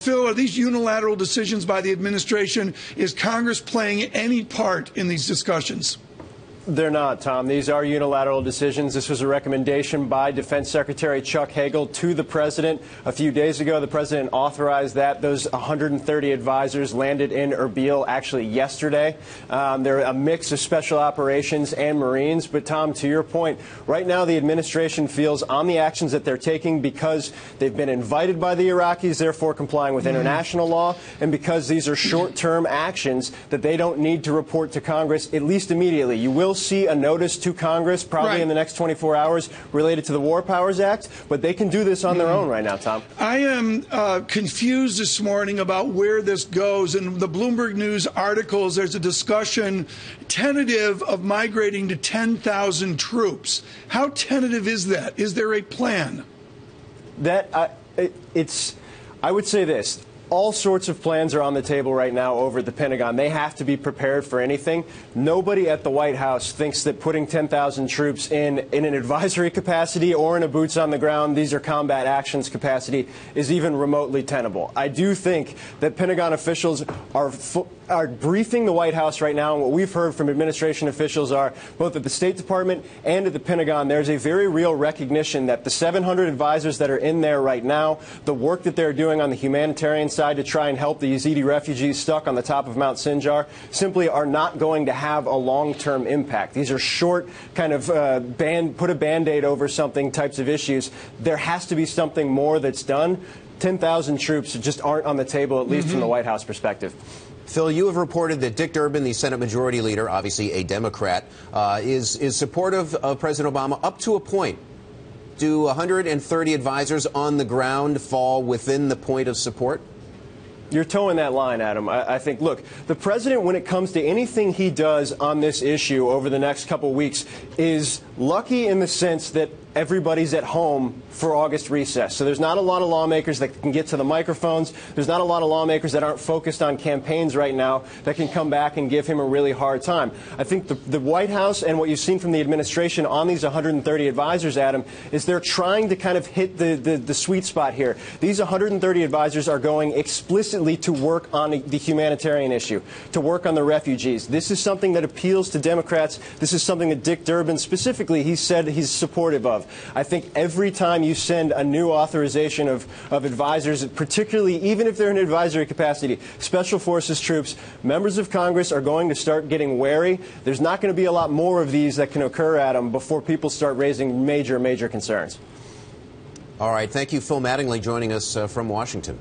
Phil, are these unilateral decisions by the administration? Is Congress playing any part in these discussions? They're not, Tom. These are unilateral decisions. This was a recommendation by Defense Secretary Chuck Hagel to the president. A few days ago, the president authorized that. Those 130 advisors landed in Erbil actually yesterday. They're a mix of special operations and Marines. But, Tom, to your point, right now the administration feels on the actions that they're taking because they've been invited by the Iraqis, therefore complying with international law, and because these are short-term actions that they don't need to report to Congress, at least immediately. You will see a notice to Congress probably in the next 24 hours related to the War Powers Act, but they can do this on their own right now, Tom. I am confused this morning about where this goes. In the Bloomberg News articles, there's a discussion tentative of migrating to 10,000 troops. How tentative is that? Is there a plan? I would say this. All sorts of plans are on the table right now over at the Pentagon. They have to be prepared for anything. Nobody at the White House thinks that putting 10,000 troops in an advisory capacity or in a boots on the ground, these are combat actions capacity, is even remotely tenable. I do think that Pentagon officials are briefing the White House right now, and what we've heard from administration officials are, both at the State Department and at the Pentagon, there's a very real recognition that the 700 advisors that are in there right now, the work that they're doing on the humanitarian side to try and help the Yazidi refugees stuck on the top of Mount Sinjar, simply are not going to have a long-term impact. These are short, kind of put a Band-Aid over something types of issues. There has to be something more that's done. 10,000 troops just aren't on the table, at least from the White House perspective. Phil, you have reported that Dick Durbin, the Senate Majority Leader, obviously a Democrat, is supportive of President Obama up to a point. Do 130 advisors on the ground fall within the point of support? You're towing that line, Adam. I think, look, the president, when it comes to anything he does on this issue over the next couple of weeks, is lucky in the sense that everybody's at home for August recess. So there's not a lot of lawmakers that can get to the microphones. There's not a lot of lawmakers that aren't focused on campaigns right now that can come back and give him a really hard time. I think the White House and what you've seen from the administration on these 130 advisors, Adam, is they're trying to kind of hit the sweet spot here. These 130 advisors are going explicitly to work on the humanitarian issue, to work on the refugees. This is something that appeals to Democrats. This is something that Dick Durbin specifically, he said he's supportive of. I think every time you send a new authorization of advisors, particularly even if they're in advisory capacity, Special Forces troops, members of Congress are going to start getting wary. There's not going to be a lot more of these that can occur, Adam, before people start raising major, major concerns. All right. Thank you, Phil Mattingly, joining us from Washington.